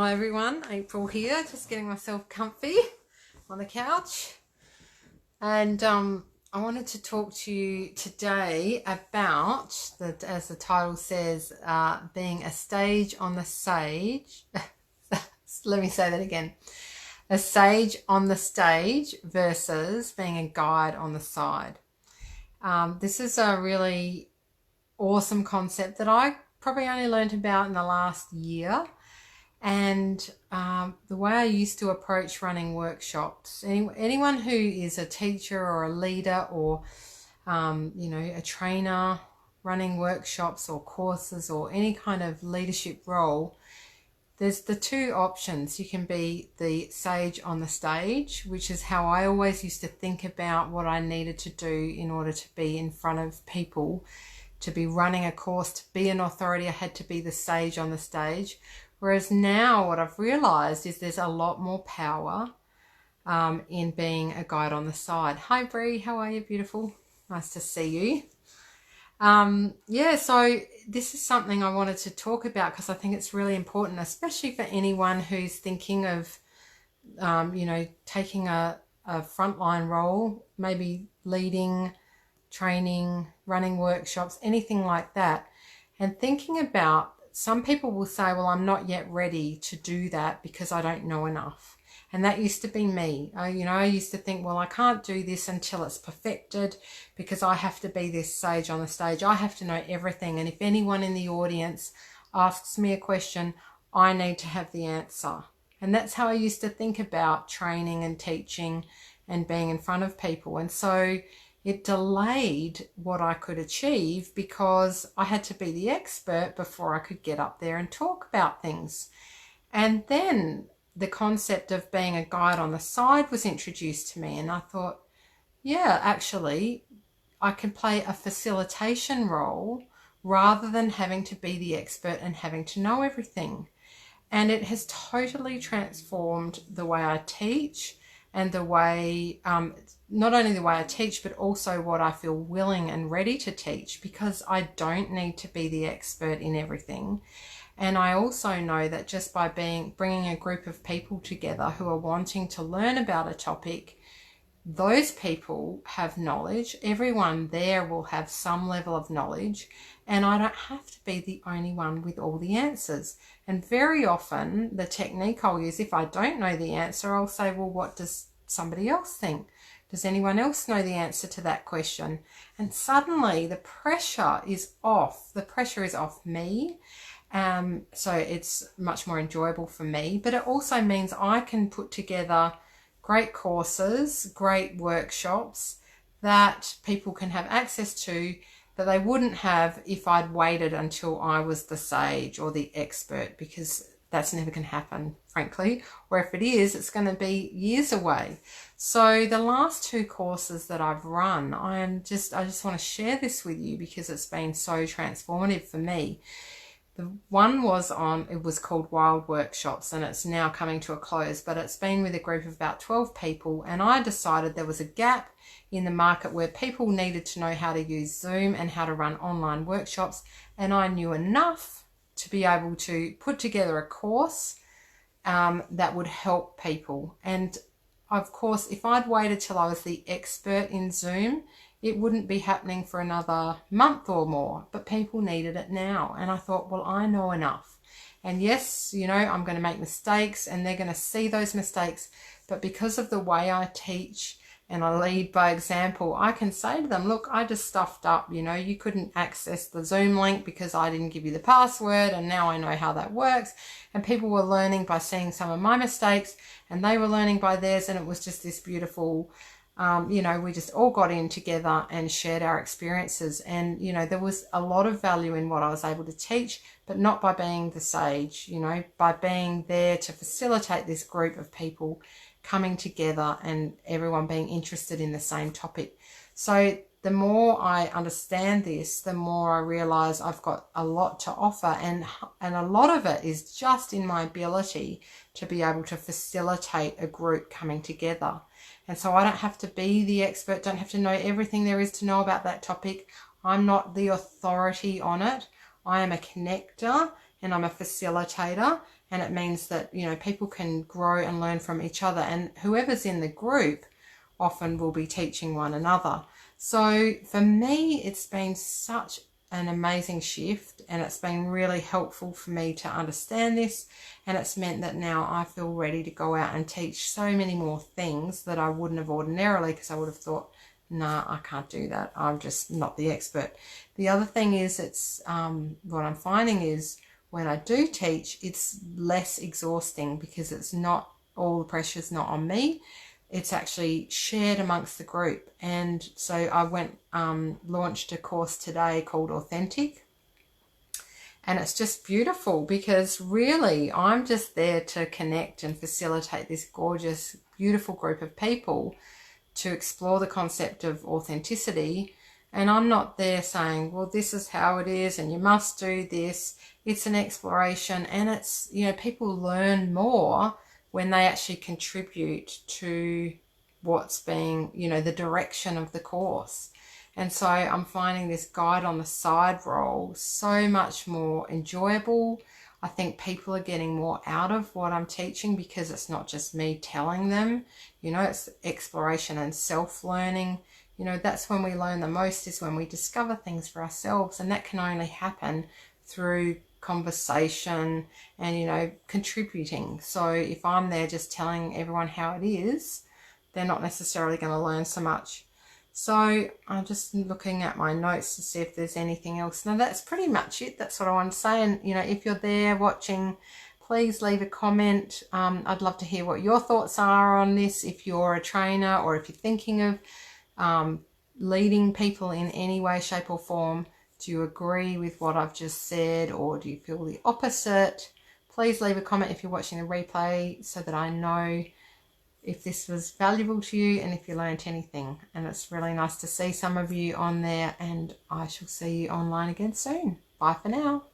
Hi everyone, April here, just getting myself comfy on the couch. And I wanted to talk to you today about, as the title says, being a sage on the sage. Let me say that again. A sage on the stage versus being a guide on the side. This is a really awesome concept that I probably only learned about in the last year. And the way I used to approach running workshops, anyone who is a teacher or a leader or, a trainer running workshops or courses or any kind of leadership role, there's the two options. You can be the sage on the stage, which is how I always used to think about what I needed to do in order to be in front of people, to be running a course, to be an authority. I had to be the sage on the stage. Whereas now what I've realised is there's a lot more power in being a guide on the side. Hi Bree, how are you? Beautiful. Nice to see you. So this is something I wanted to talk about because I think it's really important, especially for anyone who's thinking of, taking a frontline role, maybe leading, training, running workshops, anything like that, and thinking about, some people will say, well, I'm not yet ready to do that because I don't know enough. And that used to be me. I used to think, well, I can't do this until it's perfected because I have to be this sage on the stage. I have to know everything. And if anyone in the audience asks me a question, I need to have the answer. And that's how I used to think about training and teaching and being in front of people. And so it delayed what I could achieve because I had to be the expert before I could get up there and talk about things. And then the concept of being a guide on the side was introduced to me, and I thought, yeah, actually, I can play a facilitation role rather than having to be the expert and having to know everything. And it has totally transformed the way I teach and the way, not only the way I teach, but also what I feel willing and ready to teach, because I don't need to be the expert in everything. And I also know that just by bringing a group of people together who are wanting to learn about a topic, those people have knowledge. Everyone there will have some level of knowledge, and I don't have to be the only one with all the answers. And very often the technique I'll use, if I don't know the answer, I'll say, well, what does somebody else think? Does anyone else know the answer to that question? And suddenly the pressure is off. The pressure is off me. So it's much more enjoyable for me, but it also means I can put together great courses, great workshops that people can have access to that they wouldn't have if I'd waited until I was the sage or the expert, because that's never going to happen, frankly. Or if it is, it's going to be years away. So the last two courses that I've run, I just want to share this with you because it's been so transformative for me. The one it was called Wild Workshops, and it's now coming to a close, but it's been with a group of about 12 people, and I decided there was a gap in the market where people needed to know how to use Zoom and how to run online workshops, and I knew enough to be able to put together a course that would help people. And of course, if I'd waited till I was the expert in Zoom, it wouldn't be happening for another month or more, but people needed it now. And I thought, well, I know enough. And yes, I'm going to make mistakes and they're going to see those mistakes. But because of the way I teach and I lead by example, I can say to them, look, I just stuffed up. You couldn't access the Zoom link because I didn't give you the password, and now I know how that works. And people were learning by seeing some of my mistakes, and they were learning by theirs. And it was just this beautiful, we just all got in together and shared our experiences. And, there was a lot of value in what I was able to teach, but not by being the sage, by being there to facilitate this group of people coming together and everyone being interested in the same topic. So the more I understand this, the more I realize I've got a lot to offer, and a lot of it is just in my ability to be able to facilitate a group coming together. And so I don't have to be the expert, don't have to know everything there is to know about that topic. I'm not the authority on it. I am a connector and I'm a facilitator, and it means that, you know, people can grow and learn from each other, and whoever's in the group often will be teaching one another. So for me, it's been such an amazing shift, and it's been really helpful for me to understand this, and it's meant that now I feel ready to go out and teach so many more things that I wouldn't have ordinarily, because I would have thought, nah, I can't do that, I'm just not the expert. The other thing is, it's what I'm finding is when I do teach, it's less exhausting, because it's not, all the pressure's not on me, it's actually shared amongst the group. And so I went launched a course today called Authentic, and it's just beautiful, because really I'm just there to connect and facilitate this gorgeous, beautiful group of people to explore the concept of authenticity. And I'm not there saying, well, this is how it is and you must do this. It's an exploration, and it's, you know, people learn more when they actually contribute to what's being, you know, the direction of the course. And so I'm finding this guide on the side role so much more enjoyable. I think people are getting more out of what I'm teaching, because it's not just me telling them, you know, it's exploration and self-learning. You know, that's when we learn the most, is when we discover things for ourselves, and that can only happen through conversation and, you know, contributing. So if I'm there just telling everyone how it is, they're not necessarily going to learn so much. So I'm just looking at my notes to see if there's anything else. Now that's pretty much it. That's what I want to say. And, you know, if you're there watching, please leave a comment. I'd love to hear what your thoughts are on this. If you're a trainer, or if you're thinking of leading people in any way, shape or form, do you agree with what I've just said, or do you feel the opposite? Please leave a comment if you're watching the replay, so that I know if this was valuable to you and if you learned anything. And it's really nice to see some of you on there, and I shall see you online again soon. Bye for now.